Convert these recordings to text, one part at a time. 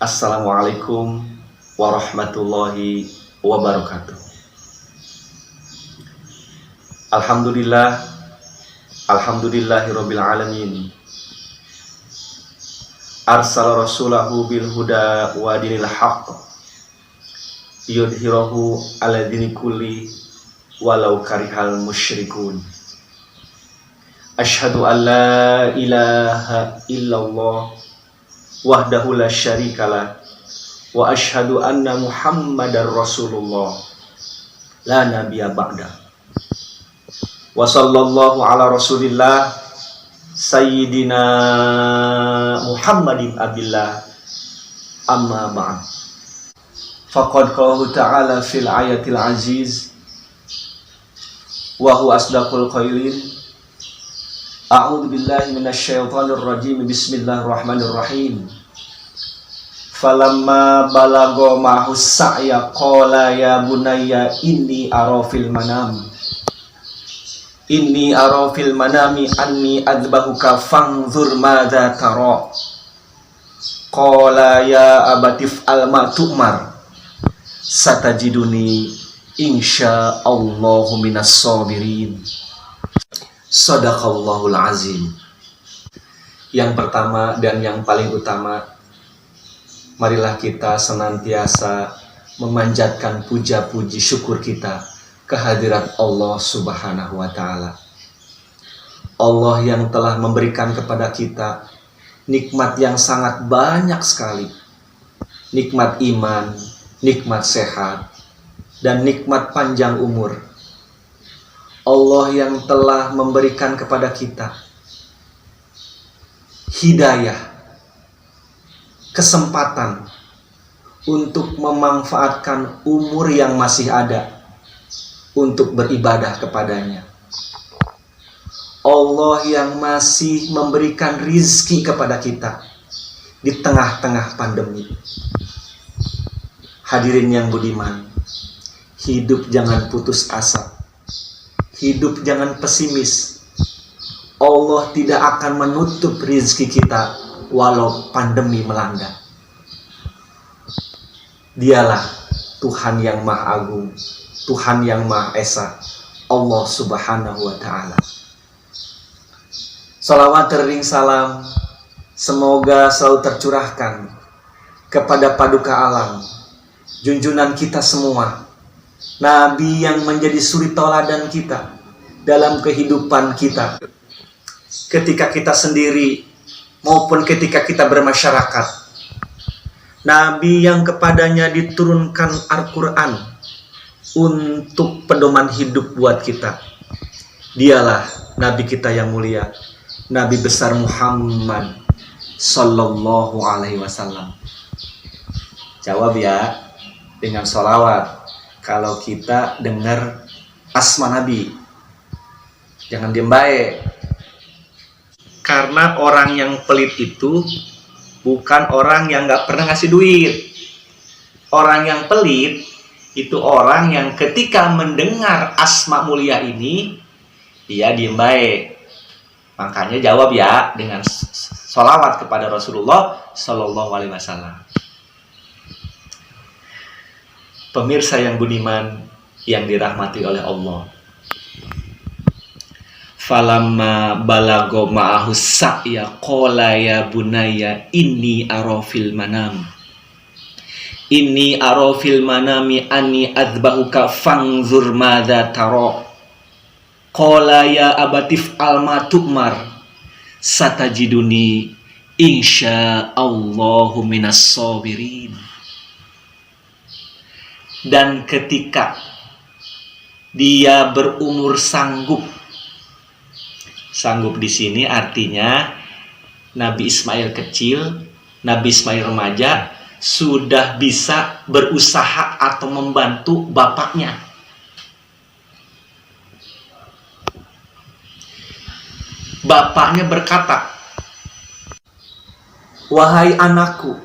Assalamualaikum warahmatullahi wabarakatuh. Alhamdulillahirabbil alamin. Arsala rasulahu bil huda wa dinil haqq yudhhirahu 'ala dini kulli walau karihal musyrikun. Asyhadu an la ilaha illallah wahdahu la syarikalah wa asyhadu anna Muhammadar Rasulullah la nabiyya ba'da. Wa sallallahu ala Rasulillah Sayyidina Muhammadin abillah amma ba'd. Faqad qala ta'ala fil ayatil aziz wa huwa asdaqul qailin. A'udzu billahi minasyaitonir rajim. Bismillahirrahmanirrahim. Falamma balagha ma'hus sa'ya qala ya bunayya inni ara fil manami anni adbahuka fanzur madza tara. Qala ya abatif alma tu'mar satajiduni insyaallahu minas sabirin. Shadaqallahul azim. Yang pertama dan yang paling utama, marilah kita senantiasa memanjatkan puja-puji syukur kita kehadirat Allah Subhanahu wa ta'ala. Allah yang telah memberikan kepada kita nikmat yang sangat banyak sekali. Nikmat iman, nikmat sehat, dan nikmat panjang umur. Allah yang telah memberikan kepada kita hidayah, kesempatan untuk memanfaatkan umur yang masih ada untuk beribadah kepadanya. Allah yang masih memberikan rizki kepada kita di tengah-tengah pandemi. Hadirin yang budiman, hidup jangan putus asa. Hidup jangan pesimis. Allah tidak akan menutup rizki kita walau pandemi melanda. Dialah Tuhan yang Maha Agung, Tuhan yang Maha Esa, Allah Subhanahu wa ta'ala. Salawat tering salam semoga selalu tercurahkan kepada paduka alam, junjungan kita semua, Nabi yang menjadi suri tauladan kita dalam kehidupan kita, ketika kita sendiri maupun ketika kita bermasyarakat. Nabi yang kepadanya diturunkan Al-Quran untuk pedoman hidup buat kita. Dialah Nabi kita yang mulia, Nabi besar Muhammad Sallallahu Alaihi Wasallam. Jawab ya dengan sholawat kalau kita dengar asma Nabi. Jangan diem baik. Karena orang yang pelit itu bukan orang yang gak pernah ngasih duit. Orang yang pelit itu orang yang ketika mendengar asma mulia ini, dia diem baik. Makanya jawab ya dengan sholawat kepada Rasulullah Sallallahu Alaihi Wasallam. Pemirsa yang budiman yang dirahmati oleh Allah. Falamma balagha ma'ahus sa'ya qala ya bunayya inni ara fil manami anni adbahuka fanzur madza tara. Qala ya abatif alma tu'mar satajiduni insyaallahu minas sabirin. Dan ketika dia berumur sanggup di sini artinya Nabi Ismail kecil, Nabi Ismail remaja, sudah bisa berusaha atau membantu bapaknya. Bapaknya berkata, "Wahai anakku,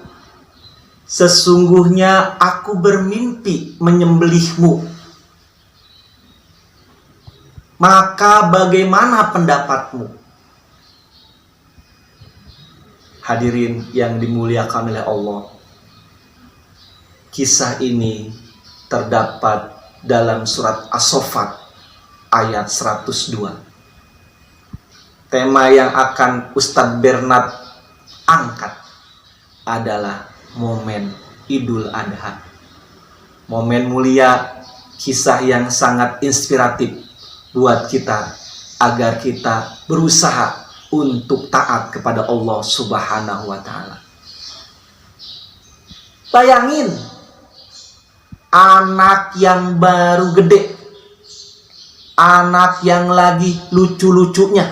sesungguhnya aku bermimpi menyembelihmu. Maka bagaimana pendapatmu?" Hadirin yang dimuliakan oleh Allah, Kisah ini terdapat dalam surat As-Saffat ayat 102. Tema yang akan Ustadz Bernard angkat adalah momen Idul Adha. Momen mulia, kisah yang sangat inspiratif buat kita agar kita berusaha untuk taat kepada Allah Subhanahu wa Ta'ala. Bayangin, anak yang baru gede, anak yang lagi lucu-lucunya,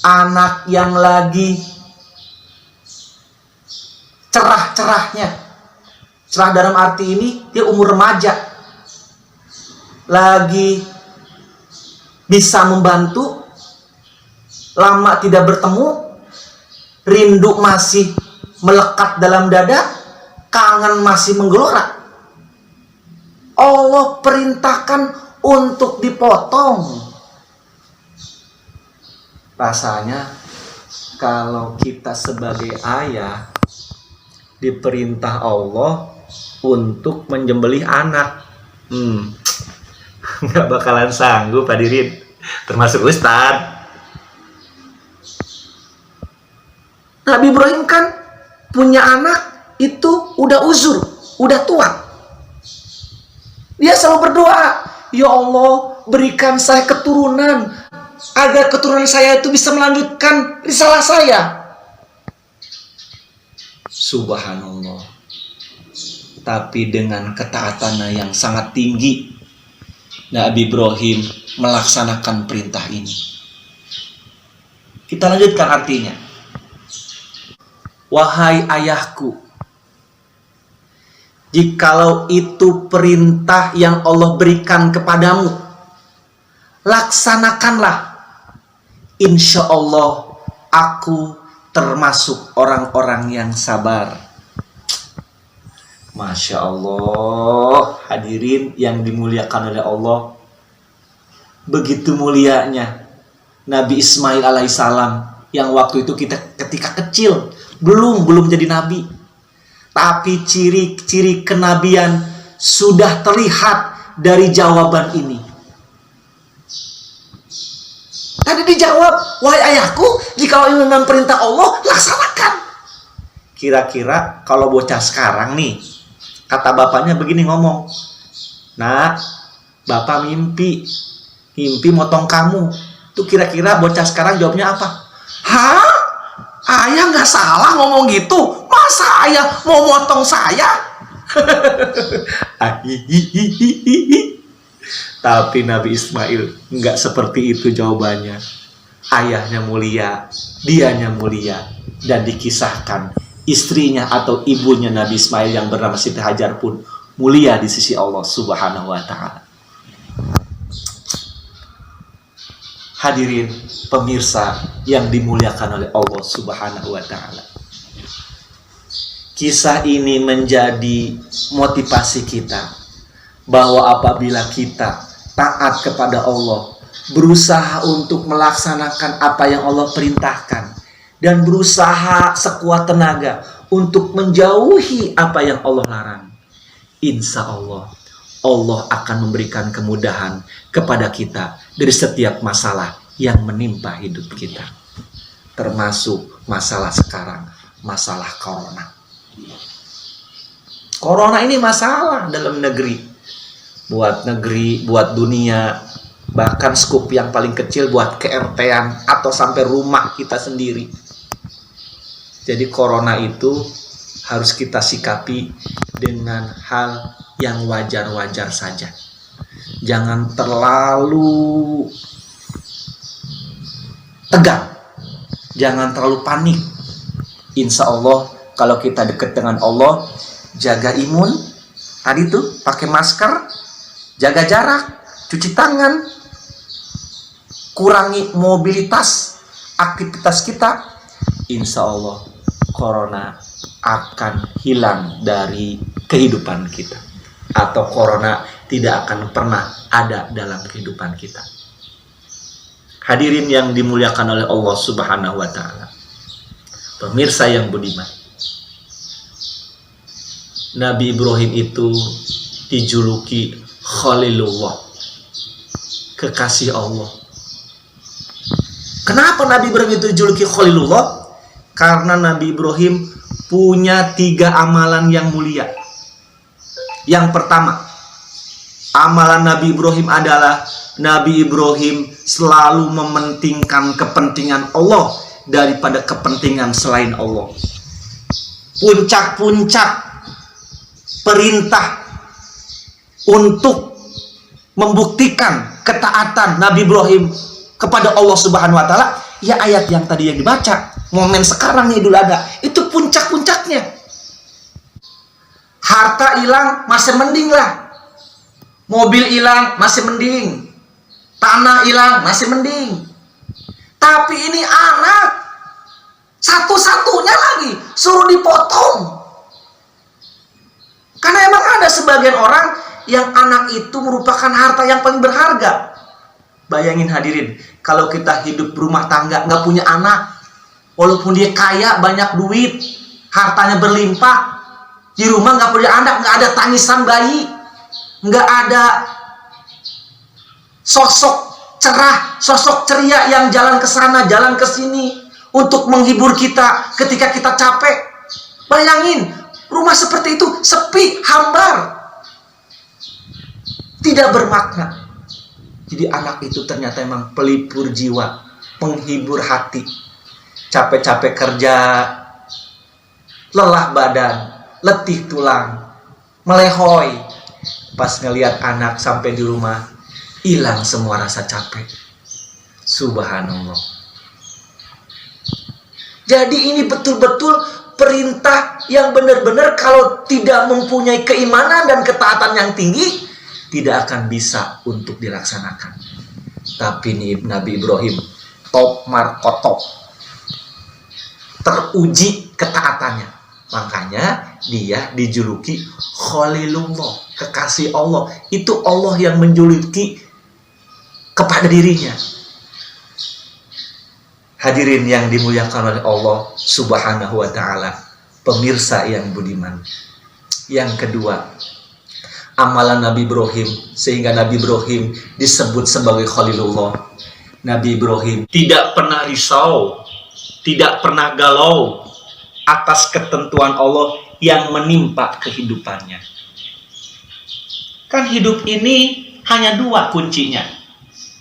anak yang lagi cerah-cerahnya. Cerah dalam arti ini dia umur remaja, lagi bisa membantu, lama tidak bertemu, rindu masih melekat dalam dada, kangen masih menggelora. Allah perintahkan untuk dipotong. Rasanya kalau kita sebagai ayah diperintah Allah untuk menyembelih anak, nggak bakalan sanggup hadirin, termasuk Ustadz. Nabi Ibrahim kan punya anak itu udah uzur, udah tua. Dia selalu berdoa, ya Allah berikan saya keturunan agar keturunan saya itu bisa melanjutkan risalah saya. Subhanallah. Tapi dengan ketaatannya yang sangat tinggi, Nabi Ibrahim melaksanakan perintah ini. Kita lanjutkan artinya. Wahai ayahku, jikalau itu perintah yang Allah berikan kepadamu, laksanakanlah. Insya Allah aku termasuk orang-orang yang sabar. Masya Allah, hadirin yang dimuliakan oleh Allah. Begitu mulianya Nabi Ismail alaihissalam yang waktu itu kita ketika kecil belum jadi nabi, tapi ciri-ciri kenabian sudah terlihat dari jawaban ini. Tadi dijawab, wahai ayahku, jika ini memang perintah Allah, laksanakan. Kira-kira kalau bocah sekarang nih, kata bapaknya begini ngomong, nak, bapak mimpi motong kamu. Tuh kira-kira bocah sekarang jawabnya apa? Hah? Ayah nggak salah ngomong gitu. Masa ayah mau motong saya? Tapi Nabi Ismail nggak seperti itu jawabannya. Ayahnya mulia, dianya mulia, dan dikisahkan istrinya atau ibunya Nabi Ismail yang bernama Siti Hajar pun mulia di sisi Allah Subhanahu wa Ta'ala. Hadirin pemirsa yang dimuliakan oleh Allah Subhanahu wa Ta'ala. Kisah ini menjadi motivasi kita bahwa apabila kita taat kepada Allah, berusaha untuk melaksanakan apa yang Allah perintahkan, dan berusaha sekuat tenaga untuk menjauhi apa yang Allah larang, insya Allah akan memberikan kemudahan kepada kita dari setiap masalah yang menimpa hidup kita. Termasuk masalah sekarang, masalah corona. Corona ini masalah dalam negeri, buat dunia, bahkan skup yang paling kecil buat ke-RT-an atau sampai rumah kita sendiri. Jadi corona itu harus kita sikapi dengan hal yang wajar-wajar saja. Jangan terlalu tegang, jangan terlalu panik. Insya Allah kalau kita dekat dengan Allah, jaga imun, tadi tuh pakai masker, jaga jarak, cuci tangan, kurangi mobilitas, aktivitas kita, insya Allah corona akan hilang dari kehidupan kita, atau corona tidak akan pernah ada dalam kehidupan kita. Hadirin yang dimuliakan oleh Allah Subhanahu wa Ta'ala, pemirsa yang budiman, Nabi Ibrahim itu dijuluki Khalilullah, kekasih Allah. Kenapa Nabi Ibrahim itu dijuluki Khalilullah? Karena Nabi Ibrahim punya 3 amalan yang mulia. Yang pertama, amalan Nabi Ibrahim adalah Nabi Ibrahim selalu mementingkan kepentingan Allah daripada kepentingan selain Allah. Puncak-puncak perintah untuk membuktikan ketaatan Nabi Ibrahim kepada Allah Subhanahu wa taala, ya ayat yang tadi yang dibaca, momen sekarang Idul Adha, itu puncak-puncaknya. Harta hilang masih mending lah. Mobil hilang masih mending. Tanah hilang masih mending. Tapi ini anak, satu-satunya lagi suruh dipotong. Karena emang ada sebagian orang yang anak itu merupakan harta yang paling berharga. Bayangin hadirin, kalau kita hidup berumah tangga, nggak punya anak, walaupun dia kaya, banyak duit, hartanya berlimpah, di rumah nggak punya anak, nggak ada tangisan bayi, nggak ada sosok cerah, sosok ceria yang jalan ke sana, jalan ke sini untuk menghibur kita ketika kita capek. Bayangin, rumah seperti itu sepi, hambar, tidak bermakna. Jadi anak itu ternyata memang pelipur jiwa, penghibur hati. Capek-capek kerja, lelah badan, letih tulang, melehoi. Pas ngelihat anak sampai di rumah, hilang semua rasa capek. Subhanallah. Jadi ini betul-betul perintah yang benar-benar kalau tidak mempunyai keimanan dan ketaatan yang tinggi, tidak akan bisa untuk dilaksanakan. Tapi nih Nabi Ibrahim top markotop, teruji ketaatannya. Makanya dia dijuluki Khalilullah, kekasih Allah. Itu Allah yang menjuluki kepada dirinya. Hadirin yang dimuliakan oleh Allah Subhanahu wa ta'ala, pemirsa yang budiman. Yang kedua, amalan Nabi Ibrahim, sehingga Nabi Ibrahim disebut sebagai Khalilullah. Nabi Ibrahim tidak pernah risau, tidak pernah galau atas ketentuan Allah yang menimpa kehidupannya. Kan hidup ini hanya 2 kuncinya,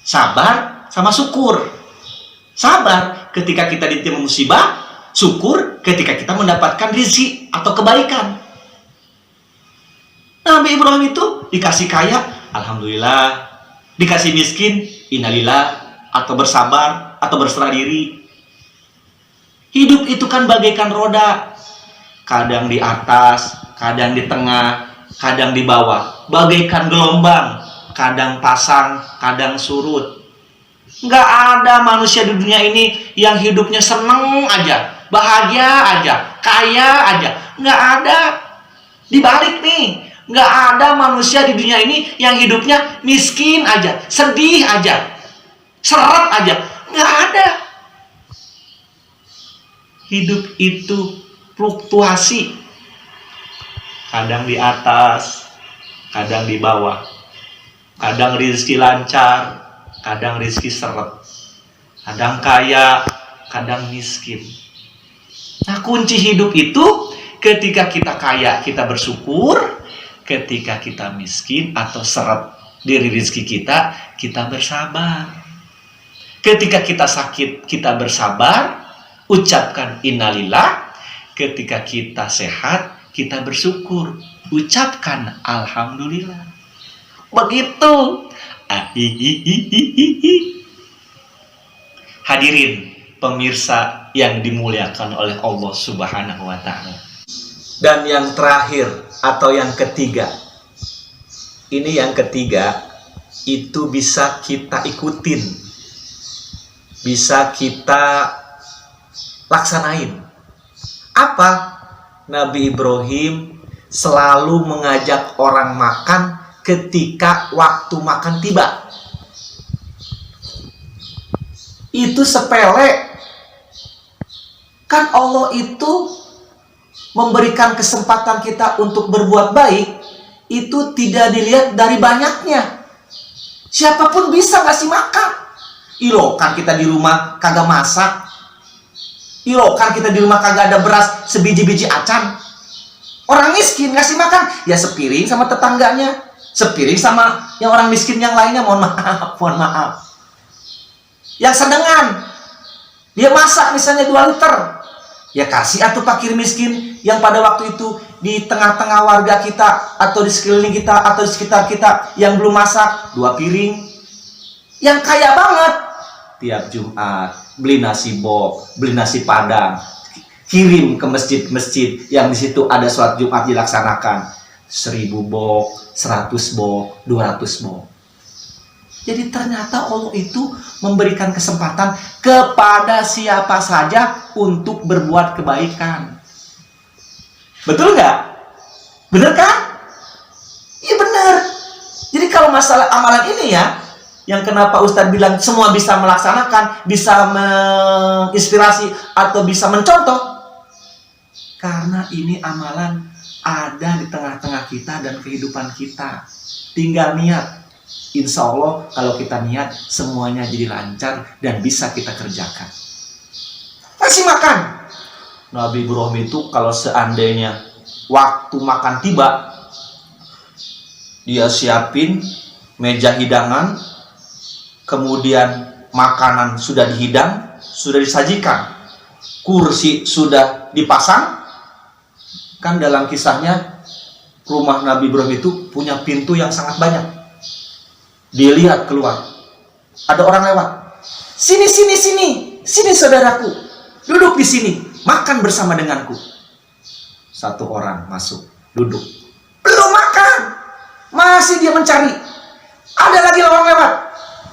sabar sama syukur. Sabar ketika kita ditimpa musibah, syukur ketika kita mendapatkan rezeki atau kebaikan. Nabi Ibrahim itu dikasih kaya, alhamdulillah. Dikasih miskin, innalillah, atau bersabar, atau berserah diri. Hidup itu kan bagaikan roda. Kadang di atas, kadang di tengah, kadang di bawah. Bagaikan gelombang, kadang pasang, kadang surut. Nggak ada manusia di dunia ini yang hidupnya seneng aja, bahagia aja, kaya aja. Nggak ada. Dibalik nih, nggak ada manusia di dunia ini yang hidupnya miskin aja, sedih aja, seret aja. Nggak ada. Hidup itu fluktuasi. Kadang di atas, kadang di bawah. Kadang rezeki lancar, kadang rezeki seret. Kadang kaya, kadang miskin. Nah, kunci hidup itu ketika kita kaya, kita bersyukur. Ketika kita miskin atau seret dari rezeki kita, kita bersabar. Ketika kita sakit, kita bersabar, ucapkan innalillah. Ketika kita sehat, kita bersyukur, ucapkan alhamdulillah. Begitu. Hadirin pemirsa yang dimuliakan oleh Allah Subhanahu wa ta'ala. Dan yang terakhir atau yang ketiga, ini yang ketiga, itu bisa kita ikutin, bisa kita laksanain. Apa? Nabi Ibrahim selalu mengajak orang makan ketika waktu makan tiba. Itu sepele. Kan Allah itu memberikan kesempatan kita untuk berbuat baik, itu tidak dilihat dari banyaknya. Siapapun bisa ngasih makan. Ilokan kita di rumah kagak masak. Ilokan kita di rumah kagak ada beras sebiji-biji acan. Orang miskin ngasih makan, ya sepiring sama tetangganya, sepiring sama yang orang miskin yang lainnya. Mohon maaf. Yang sedengan, dia masak misalnya 2 liter, ya kasih atuh fakir miskin yang pada waktu itu di tengah-tengah warga kita, atau di sekeliling kita, atau di sekitar kita yang belum masak, 2 piring. Yang kaya banget, tiap Jumat beli nasi bok, beli nasi padang, kirim ke masjid-masjid yang di situ ada sholat Jumat dilaksanakan. 1000 bok, 100 bok, 200 bok. Jadi ternyata Allah itu memberikan kesempatan kepada siapa saja untuk berbuat kebaikan. Betul nggak? Bener kan? Iya bener. Jadi kalau masalah amalan ini ya, yang kenapa Ustadz bilang semua bisa melaksanakan, bisa menginspirasi atau bisa mencontoh, karena ini amalan ada di tengah-tengah kita dan kehidupan kita. Tinggal niat. Insya Allah kalau kita niat, semuanya jadi lancar dan bisa kita kerjakan. Kasih makan. Nabi Ibrahim itu kalau seandainya waktu makan tiba, dia siapin meja hidangan, kemudian makanan sudah dihidang, sudah disajikan, kursi sudah dipasang. Kan dalam kisahnya, rumah Nabi Ibrahim itu punya pintu yang sangat banyak. Dia lihat keluar, ada orang lewat. Sini saudaraku, duduk di sini, makan bersama denganku. Satu orang masuk, duduk, belum makan, masih dia mencari. Ada lagi orang lewat.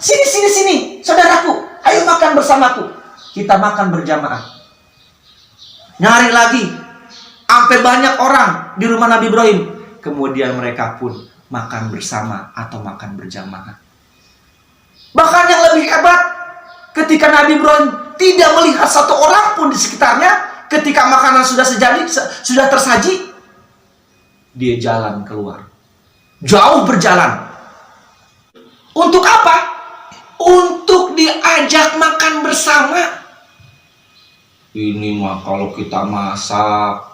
Sini, saudaraku, ayo makan bersamaku. Kita makan berjamaah. Nyari lagi, sampai banyak orang di rumah Nabi Ibrahim. Kemudian mereka pun makan bersama atau makan berjamaah. Bahkan yang lebih hebat, ketika Nabi Ibrahim tidak melihat satu orang pun di sekitarnya, ketika makanan sudah tersaji, dia jalan keluar. Jauh berjalan. Untuk apa? Untuk diajak makan bersama. Ini mah kalau kita masak,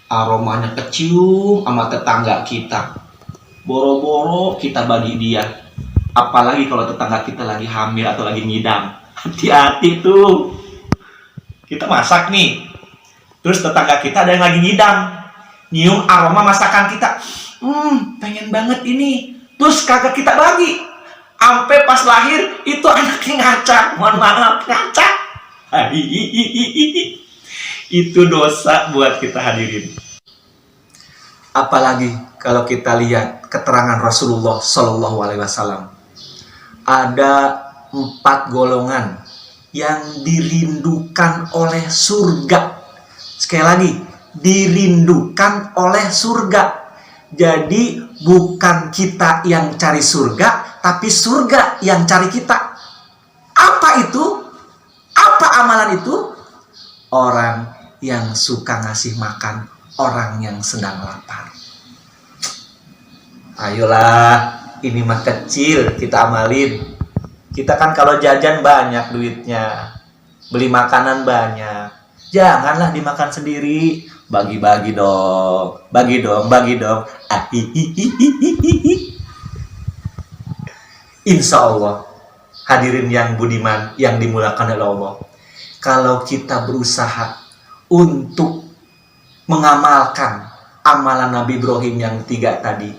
aromanya kecium sama tetangga kita. Boro-boro kita bagi dia. Apalagi kalau tetangga kita lagi hamil atau lagi ngidam. Hati-hati tuh. Kita masak nih, terus tetangga kita ada yang lagi ngidam, nyium aroma masakan kita. Pengen banget ini. Terus kagak kita bagi. Sampai pas lahir itu anaknya ngaca. Mohon maaf, ngaca. Itu dosa buat kita hadirin. Apalagi kalau kita lihat keterangan Rasulullah Shallallahu Alaihi Wasallam, ada 4 golongan yang dirindukan oleh surga. Sekali lagi, dirindukan oleh surga. Jadi bukan kita yang cari surga, tapi surga yang cari kita. Apa itu? Apa amalan itu? Orang yang suka ngasih makan orang yang sedang lapar. Ayolah, ini mah kecil, kita amalin. Kita kan kalau jajan banyak duitnya, beli makanan banyak. Janganlah dimakan sendiri, bagi-bagi dong, bagi dong. Insya Allah, hadirin yang budiman, yang dimulakan oleh Allah, kalau kita berusaha untuk mengamalkan amalan Nabi Ibrahim yang 3 tadi,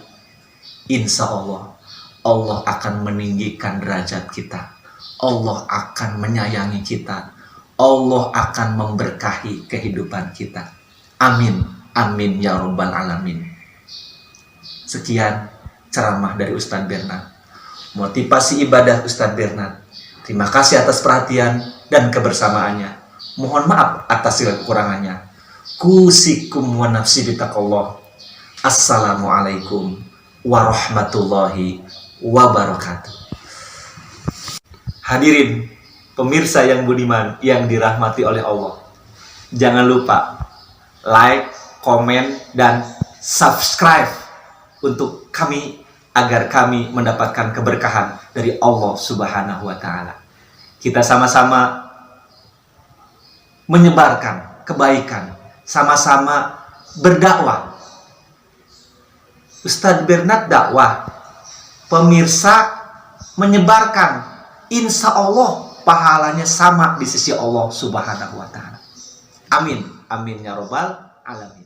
insya Allah, Allah akan meninggikan derajat kita. Allah akan menyayangi kita. Allah akan memberkahi kehidupan kita. Amin. Amin ya Rabbal Alamin. Sekian ceramah dari Ustadz Bernard. Motivasi ibadah Ustadz Bernard. Terima kasih atas perhatian dan kebersamaannya. Mohon maaf atas segala kekurangannya. Kusikum wa nafsi bitaqallah. Assalamualaikum warahmatullahi wabarakatuh. Hadirin pemirsa yang budiman yang dirahmati oleh Allah, jangan lupa like, komen, dan subscribe untuk kami agar kami mendapatkan keberkahan dari Allah Subhanahu wa Ta'ala. Kita sama-sama menyebarkan kebaikan, sama-sama berdakwah. Ustadz Bernard dakwah, pemirsa menyebarkan, insya Allah pahalanya sama di sisi Allah Subhanahu wa Ta'ala. Amin, amin ya robbal alamin.